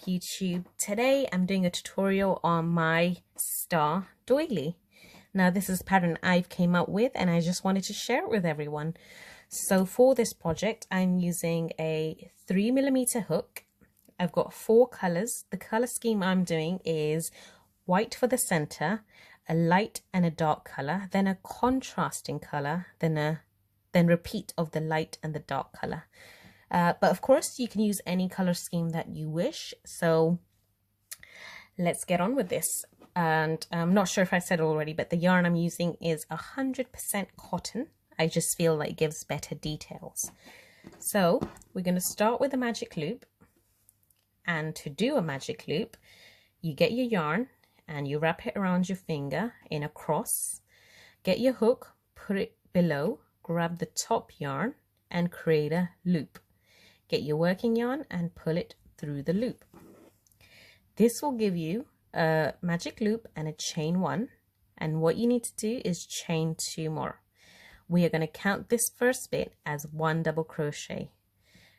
YouTube. Today I'm doing a tutorial on my star doily. Now this is a pattern I've came up with and I just wanted to share it with everyone. So for this project I'm using a 3mm hook. I've got 4 colors. The color scheme I'm doing is white for the center, a light and a dark color, then a contrasting color, then repeat of the light and the dark color. But of course you can use any color scheme that you wish. So let's get on with this. And I'm not sure if I said already, but the yarn I'm using is 100% cotton. I just feel like it gives better details. So we're going to start with a magic loop. And to do a magic loop, you get your yarn and you wrap it around your finger in a cross. Get your hook, put it below, grab the top yarn and create a loop. Get your working yarn and pull it through the loop. This will give you a magic loop and a chain 1. And what you need to do is chain 2 more. We are going to count this first bit as 1 double crochet.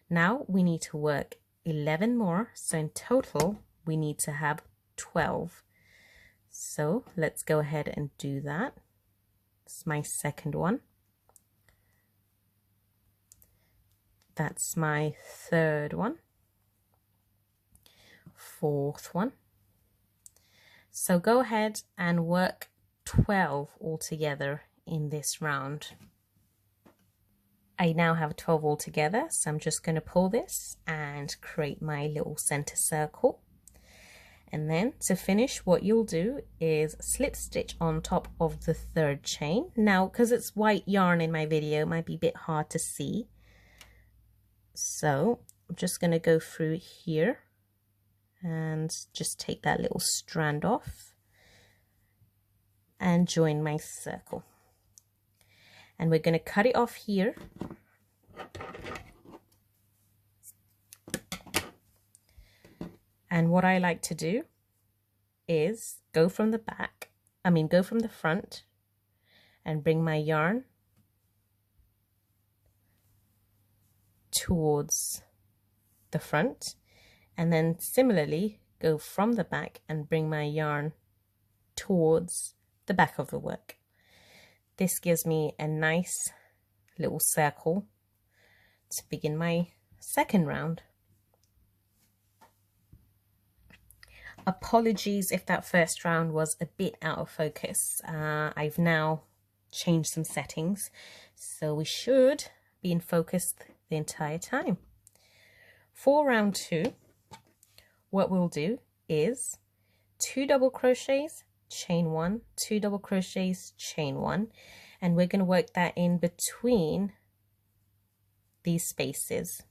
Now we need to work 11 more. So in total, we need to have 12. So let's go ahead and do that. It's my second one. That's my third one, fourth one. So go ahead and work 12 altogether in this round. I now have 12 altogether, so I'm just going to pull this and create my little center circle. And then to finish, what you'll do is slip stitch on top of the third chain. Now, because it's white yarn in my video, it might be a bit hard to see. So I'm just going to go through here and just take that little strand off and join my circle. And we're going to cut it off here. And what I like to do is go from the front and bring my yarn towards the front, and then similarly go from the back and bring my yarn towards the back of the work. This gives me a nice little circle to begin my second round. Apologies if that first round was a bit out of focus. I've now changed some settings, so we should be in focus the entire time. For round 2, what we'll do is 2 double crochets, chain 1, 2 double crochets, chain 1, and we're going to work that in between these spaces.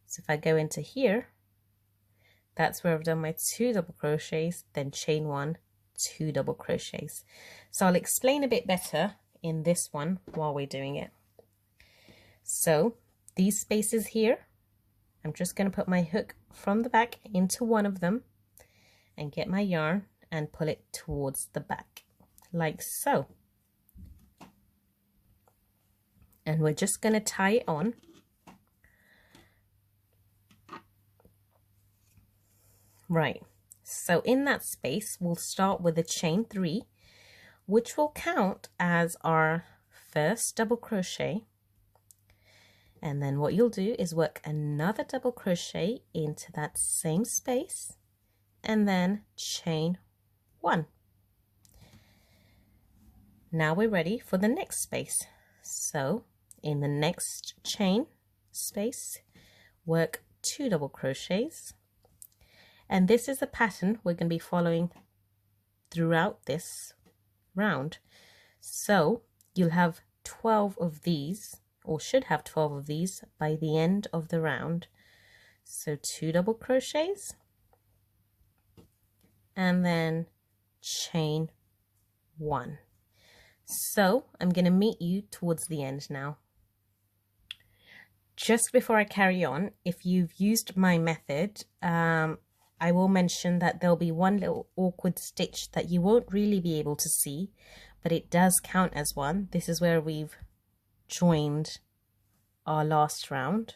So if I go into here, that's where I've done my 2 double crochets, then chain 1, 2 double crochets. So I'll explain a bit better in this one while we're doing it. So these spaces here, I'm just going to put my hook from the back into one of them and get my yarn and pull it towards the back like so. And we're just going to tie it on. Right, so in that space we'll start with a chain 3, which will count as our first double crochet. And then what you'll do is work another double crochet into that same space and then chain 1. Now we're ready for the next space. So in the next chain space, work 2 double crochets. And this is the pattern we're going to be following throughout this round. So you'll have 12 of these, or should have 12 of these by the end of the round. So 2 double crochets and then chain 1. So I'm going to meet you towards the end now. Just before I carry on, if you've used my method, I will mention that there'll be one little awkward stitch that you won't really be able to see, but it does count as one. This is where we've joined our last round.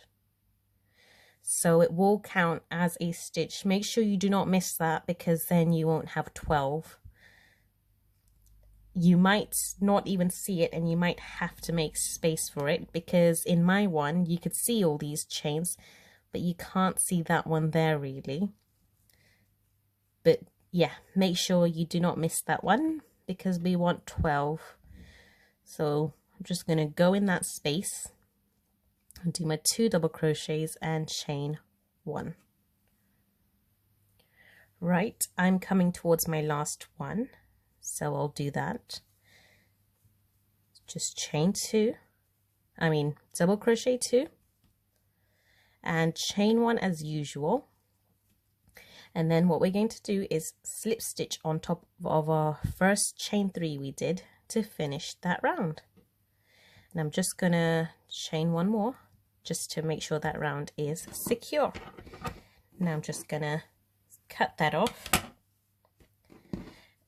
so it will count as a stitch. Make sure you do not miss that, because then you won't have 12. You might not even see it, and you might have to make space for it, because in my one you could see all these chains, but you can't see that one there really. But yeah, make sure you do not miss that one, because we want 12. So I'm just going to go in that space and do my 2 double crochets and chain 1. Right, I'm coming towards my last one, so I'll do that. Just double crochet 2 and chain 1 as usual. And then what we're going to do is slip stitch on top of our first chain 3 we did to finish that round. And I'm just gonna chain 1 more just to make sure that round is secure. Now I'm just gonna cut that off,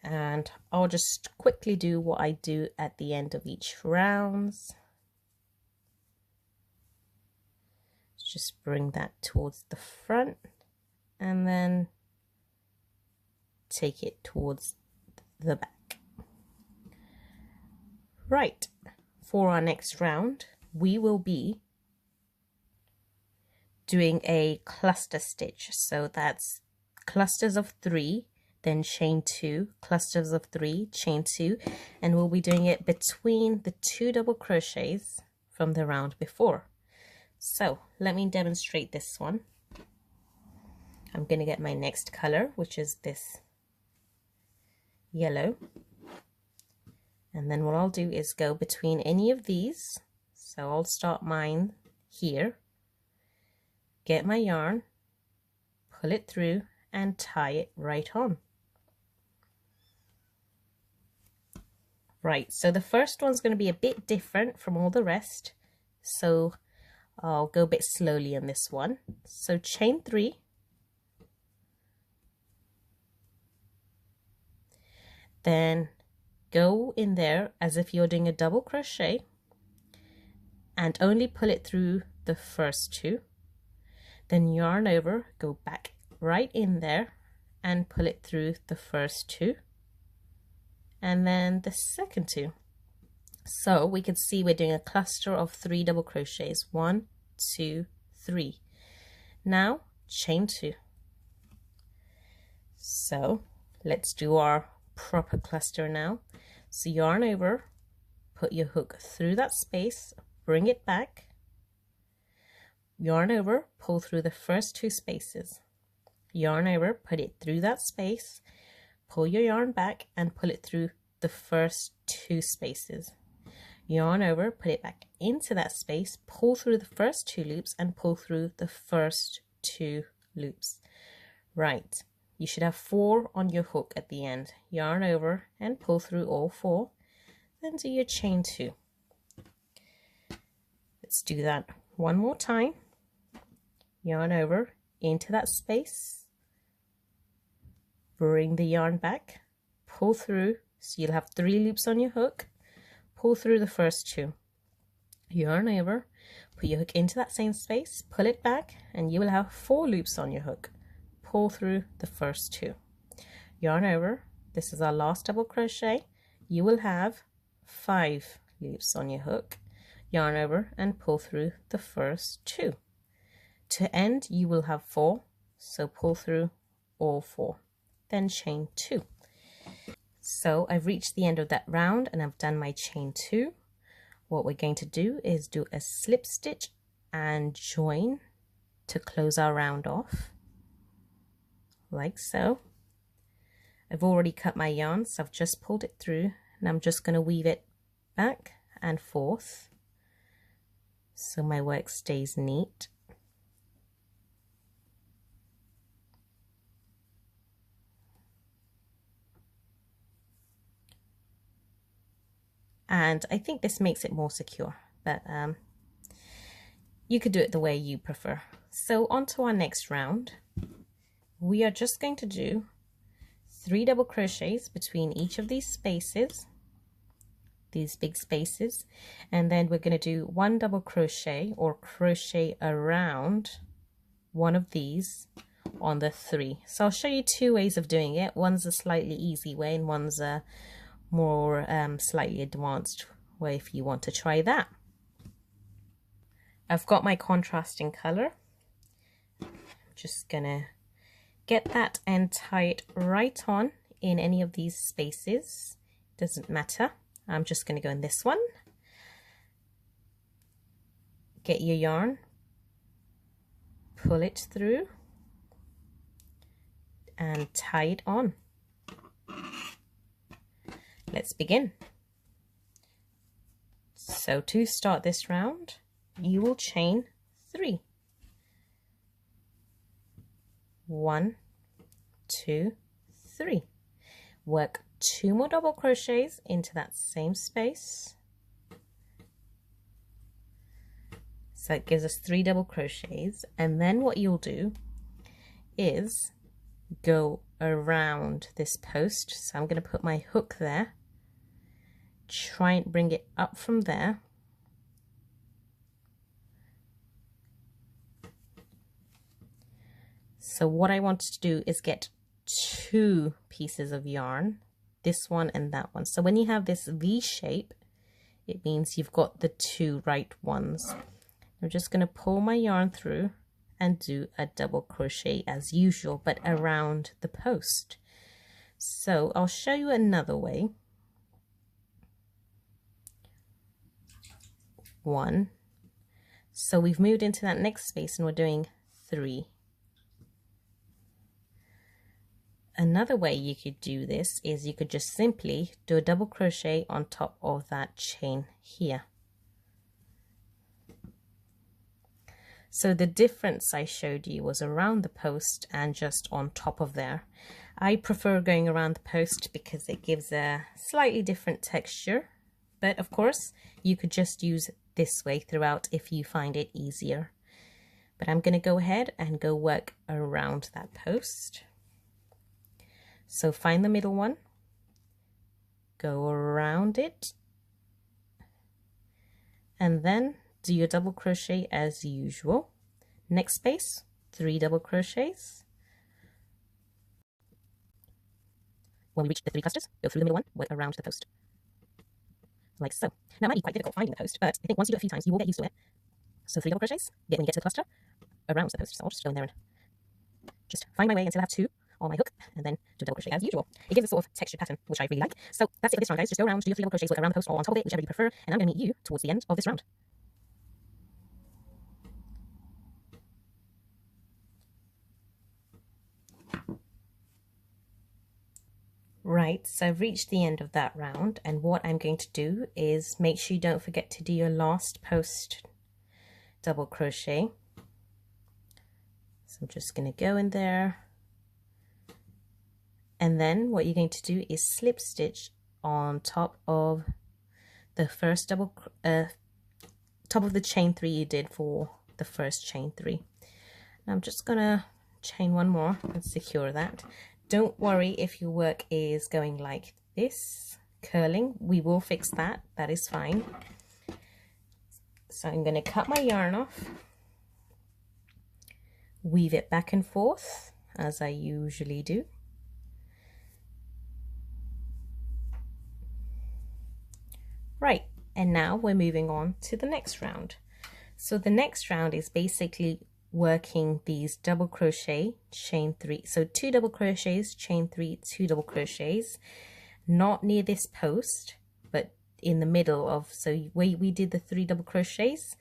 and I'll just quickly do what I do at the end of each round. Just bring that towards the front and then take it towards the back. Right, for our next round we will be doing a cluster stitch, so that's clusters of 3, then chain 2, clusters of 3, chain 2, and we'll be doing it between the 2 double crochets from the round before. So let me demonstrate this one. I'm going to get my next color, which is this yellow, and then what I'll do is go between any of these. So I'll start mine here, get my yarn, pull it through and tie it right on. Right, so the first one's going to be a bit different from all the rest, so I'll go a bit slowly on this one. So chain 3, then go in there as if you're doing a double crochet and only pull it through the first 2, then yarn over, go back right in there and pull it through the first 2 and then the second 2. So we can see we're doing a cluster of 3 double crochets. 1, 2, 3. Now chain 2. So let's do our proper cluster now. So yarn over, put your hook through that space, bring it back, yarn over, pull through the first 2 spaces, yarn over, put it through that space, pull your yarn back and pull it through the first 2 spaces, yarn over, put it back into that space, pull through the first 2 loops and pull through the first 2 loops. Right, you should have 4 on your hook at the end. Yarn over and pull through all 4, then do your chain 2. Let's do that one more time. Yarn over into that space, bring the yarn back, pull through, so you'll have 3 loops on your hook, pull through the first 2, yarn over, put your hook into that same space, pull it back, and you will have 4 loops on your hook, pull through the first 2, yarn over, this is our last double crochet, you will have 5 loops on your hook, yarn over and pull through the first 2. To end you will have 4, so pull through all 4, then chain 2. So I've reached the end of that round and I've done my chain 2. What we're going to do is do a slip stitch and join to close our round off, like so. I've already cut my yarn, so I've just pulled it through and I'm just going to weave it back and forth so my work stays neat. And I think this makes it more secure, but you could do it the way you prefer. So on to our next round. We are just going to do 3 double crochets between each of these spaces, these big spaces, and then we're going to do 1 double crochet or crochet around one of these on the 3. So I'll show you 2 ways of doing it. One's a slightly easy way and one's a more slightly advanced way if you want to try that. I've got my contrasting color. I'm just gonna get that and tie it right on in any of these spaces. Doesn't matter. I'm just gonna go in this one. Get your yarn, pull it through and tie it on. Let's begin. So to start this round, you will chain 3. 1, 2, 3. Work 2 more double crochets into that same space. So it gives us 3 double crochets, and then what you'll do is go around this post. So I'm going to put my hook there, try and bring it up from there, so what I want to do is get 2 pieces of yarn, this one and that one. So when you have this V shape, it means you've got the 2 right ones. I'm just going to pull my yarn through and do a double crochet as usual, but around the post. So I'll show you another way. 1. So we've moved into that next space and we're doing 3. Another way you could do this is you could just simply do a double crochet on top of that chain here. So the difference I showed you was around the post and just on top of there. I prefer going around the post because it gives a slightly different texture, but of course you could just use this way throughout if you find it easier. But I'm going to go ahead and go work around that post. So find the middle one, go around it, and then do your double crochet as usual. Next space, 3 double crochets. When we reach the 3 clusters, go through the middle one, work around the post, like so. Now it might be quite difficult finding the post, but I think once you do it a few times, you will get used to it. So 3 double crochets, when you get to the cluster, around the post. So I'll just go in there and just find my way until I have 2 on my hook, and then do a double crochet as usual. It gives a sort of textured pattern, which I really like. So that's it for this round, guys. Just go around, do your 3 double crochets, work around the post or on top of it, whichever you prefer, and I'm going to meet you towards the end of this round. Right, so I've reached the end of that round, and what I'm going to do is make sure you don't forget to do your last post double crochet. So I'm just going to go in there, and then what you're going to do is slip stitch on top of the first top of the chain 3 you did for the first chain 3. Now I'm just going to chain 1 more and secure that. Don't worry if your work is going like this, curling. We will fix that. That is fine. So I'm going to cut my yarn off, weave it back and forth as I usually do. Right, and now we're moving on to the next round. So the next round is basically working these double crochet, chain 3. So 2 double crochets, chain 3, 2 double crochets, not near this post, but in the middle of, so where we did the 3 double crochets,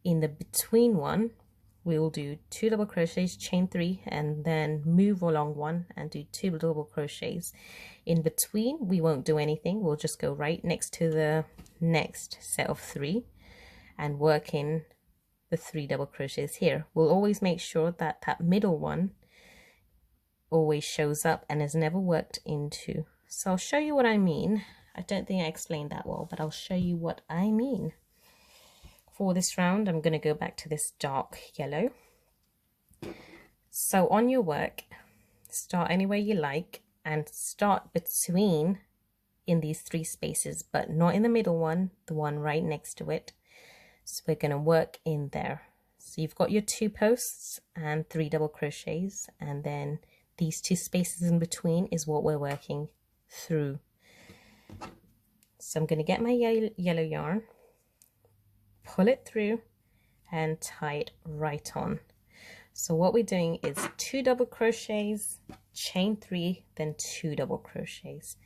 in the between one, we'll do 2 double crochets, chain 3, and then move along 1 and do 2 double crochets. In between, we won't do anything. We'll just go right next to the next set of 3 and work in the 3 double crochets here. We'll always make sure that that middle one always shows up and is never worked into. So I'll show you what I mean. I don't think I explained that well, but I'll show you what I mean. For this round, I'm going to go back to this dark yellow. So on your work, start anywhere you like and start between in these 3 spaces, but not in the middle one, the one right next to it. So we're going to work in there. So you've got your 2 posts and 3 double crochets, and then these 2 spaces in between is what we're working through. So I'm going to get my yellow yarn, pull it through and tie it right on. So what we're doing is 2 double crochets, chain 3, then 2 double crochets.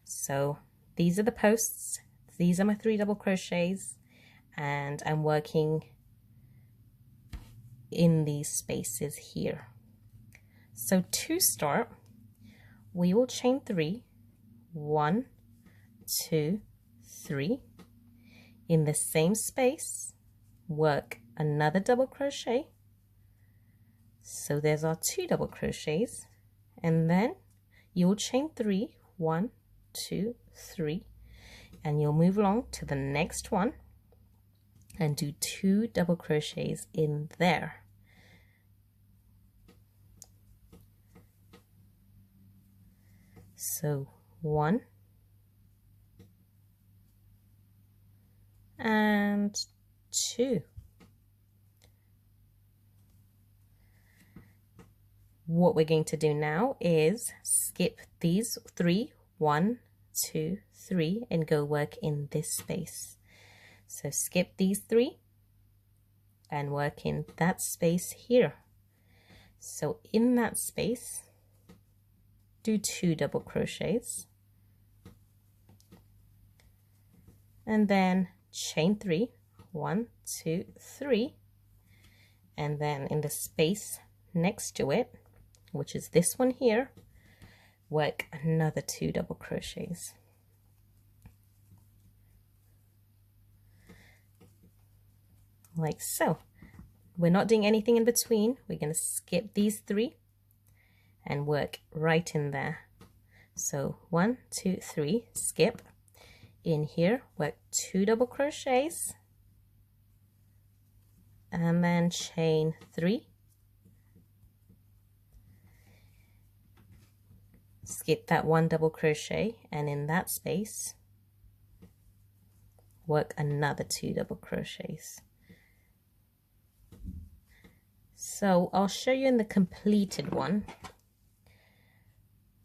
So these are the posts, these are my 3 double crochets, and I'm working in these spaces here. So to start, we will chain 3, 1, 2, 3, in the same space, work another double crochet. So there's our 2 double crochets, and then you'll chain 3, 1, 2, 3, and you'll move along to the next one and do 2 double crochets in there. So 1 and 2. What we're going to do now is skip these 3, 1, 2, 3, and go work in this space. So skip these 3 and work in that space here. So in that space, do 2 double crochets, and then chain 3, 1, 2, 3, and then in the space next to it, which is this one here, work another 2 double crochets. Like so. We're not doing anything in between. We're going to skip these 3 and work right in there. So 1, 2, 3, skip. In here, work 2 double crochets, and then chain 3, skip that 1 double crochet, and in that space work another 2 double crochets. So I'll show you in the completed one.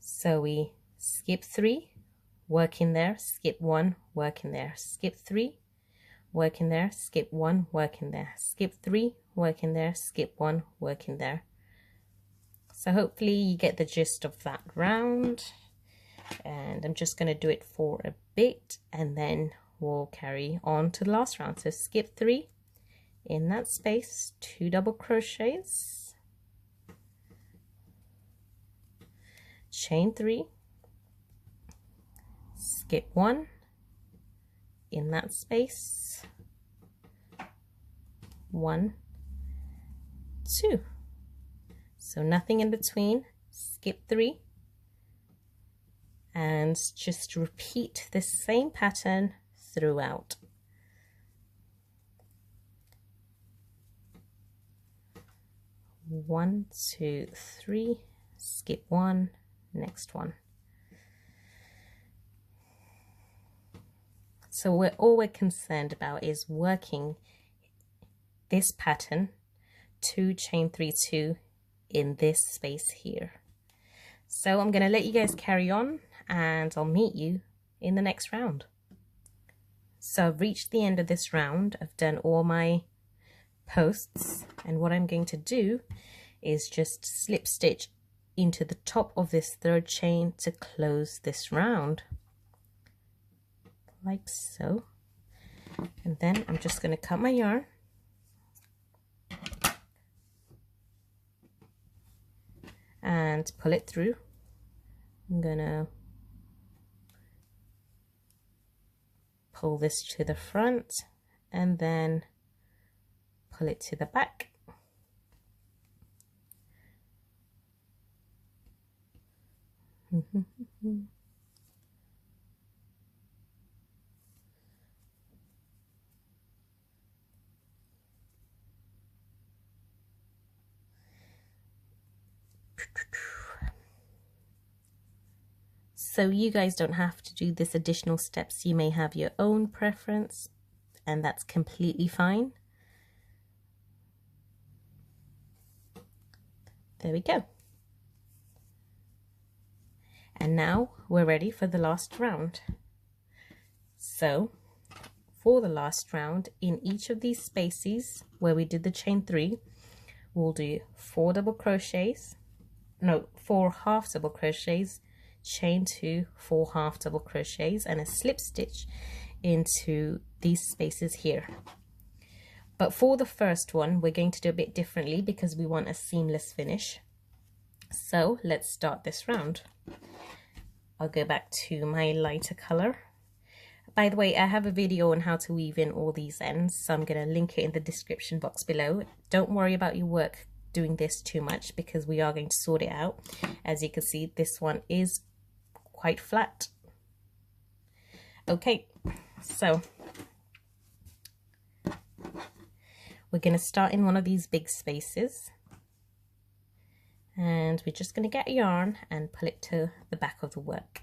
So we skip 3, work in there, skip 1, work in there, skip 3, work in there, skip 1, work in there, skip 3, work in there, skip 1, work in there. So hopefully you get the gist of that round, and I'm just going to do it for a bit and then we'll carry on to the last round. So skip 3, in that space 2 double crochets, chain 3, skip 1, in that space 1, 2. So nothing in between, skip 3, and just repeat the same pattern throughout. One, 2, 3, skip 1, next one. So all we're concerned about is working this pattern 2 chain 3 2 in this space here. So I'm going to let you guys carry on and I'll meet you in the next round. So I've reached the end of this round. I've done all my posts, and what I'm going to do is just slip stitch into the top of this 3rd chain to close this round, like so. And then I'm just going to cut my yarn and pull it through. I'm gonna pull this to the front and then pull it to the back. So you guys don't have to do this additional steps. You may have your own preference, and that's completely fine. There we go. And now we're ready for the last round. So for the last round, in each of these spaces where we did the chain 3, we'll do 4 half double crochets, chain 2, 4 half double crochets, and a slip stitch into these spaces here. But for the first one, we're going to do a bit differently because we want a seamless finish. So let's start this round. I'll go back to my lighter color. By the way, I have a video on how to weave in all these ends, so I'm going to link it in the description box below. Don't worry about your work doing this too much because we are going to sort it out. As you can see, this one is quite flat. Okay, so we're going to start in one of these big spaces, and we're just going to get yarn and pull it to the back of the work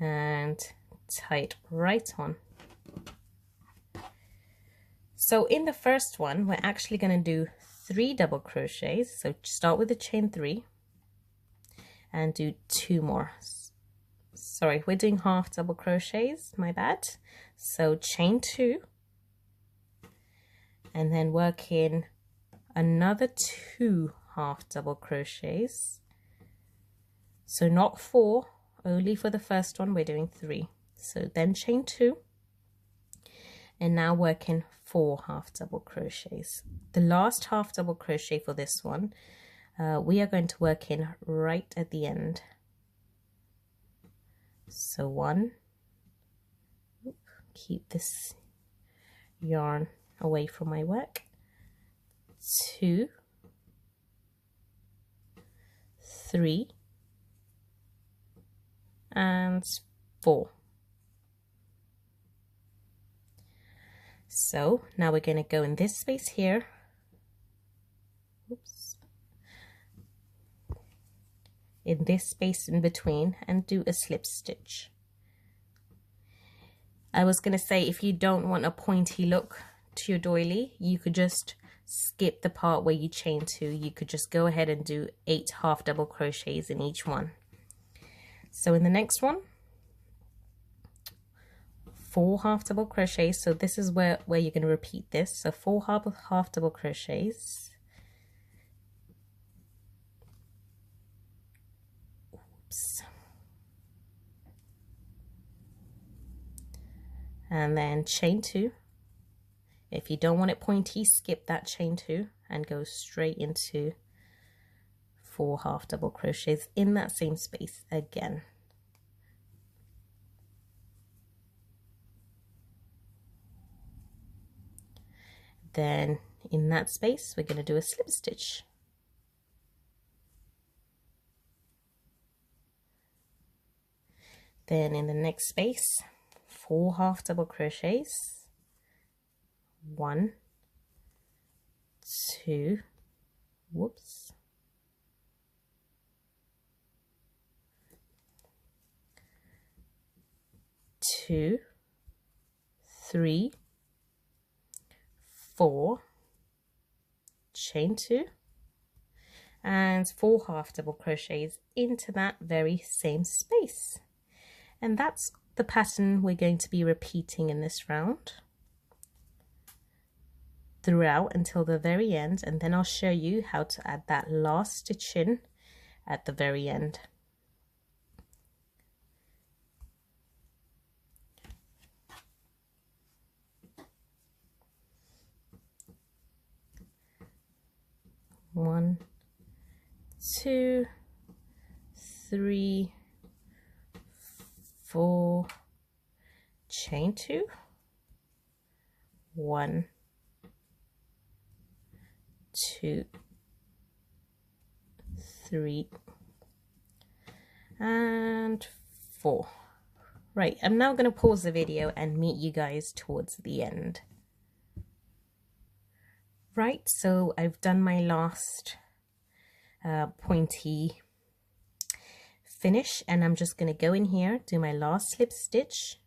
and tie it right on. So in the first one, we're actually going to do 3 double crochets. So start with the chain 3 and do 2 more. Sorry, we're doing half double crochets, my bad. So chain 2 and then work in another 2 half double crochets. So not 4, only for the first one we're doing 3. So then chain 2 and now work in 4 half double crochets. The last half double crochet for this one we are going to work in right at the end. So 1, keep this yarn away from my work, 2, 3 and 4. So now we're going to go in this space here. Oops. In this space in between and do a slip stitch. I was going to say, if you don't want a pointy look to your doily, you could just skip the part where you chain 2. You could just go ahead and do 8 half double crochets in each one. So in the next one, 4 half double crochets. So this is where you're going to repeat this. So 4 half double crochets. Oops. And then chain 2. If you don't want it pointy, skip that chain 2 and go straight into 4 half double crochets in that same space again. Then in that space we're going to do a slip stitch. Then in the next space, 4 half double crochets, 1, 2, whoops, 2, 3, 4, chain 2 and 4 half double crochets into that very same space. And that's the pattern we're going to be repeating in this round throughout until the very end, and then I'll show you how to add that last stitch in at the very end. One, 2, 3, 4, chain 2, 1, 2, 3 and 4. Right, I'm now going to pause the video and meet you guys towards the end. Right, so I've done my last pointy finish, and I'm just going to go in here, do my last slip stitch,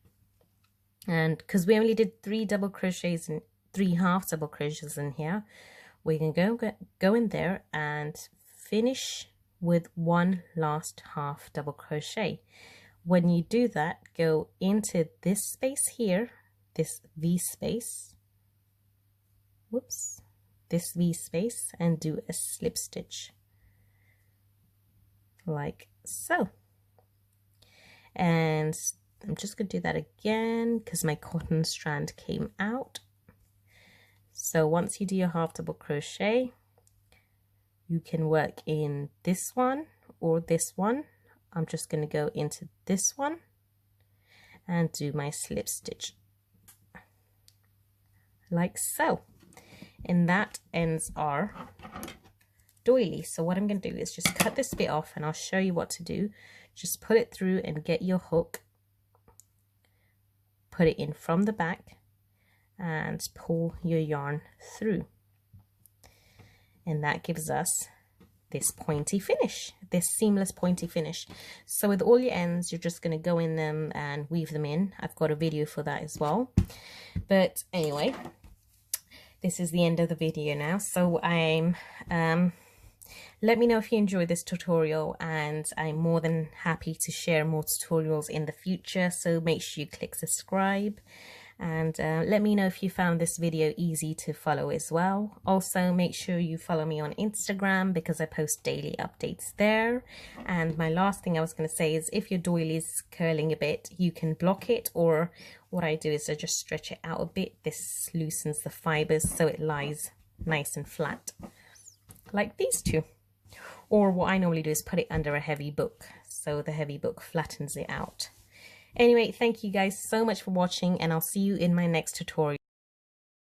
and because we only did 3 double crochets and 3 half double crochets in here, we can go in there and finish with one last half double crochet. When you do that, go into this space here, this V space, whoops, this V space, and do a slip stitch like so. And I'm just going to do that again because my cotton strand came out. So once you do your half double crochet, you can work in this one or this one. I'm just going to go into this one and do my slip stitch like so. And that ends our doily. So what I'm going to do is just cut this bit off and I'll show you what to do. Just pull it through and get your hook, put it in from the back and pull your yarn through, and that gives us this pointy finish, this seamless pointy finish. So with all your ends, you're just going to go in them and weave them in. I've got a video for that as well. But anyway, this is the end of the video now. So I'm let me know if you enjoyed this tutorial, and I'm more than happy to share more tutorials in the future. So make sure you click subscribe, and let me know if you found this video easy to follow as well. Also, make sure you follow me on Instagram because I post daily updates there. And my last thing I was going to say is if your doily is curling a bit, you can block it, or what I do is I just stretch it out a bit. This loosens the fibers so it lies nice and flat like these two. Or what I normally do is put it under a heavy book, so the heavy book flattens it out. Anyway, thank you guys so much for watching, and I'll see you in my next tutorial.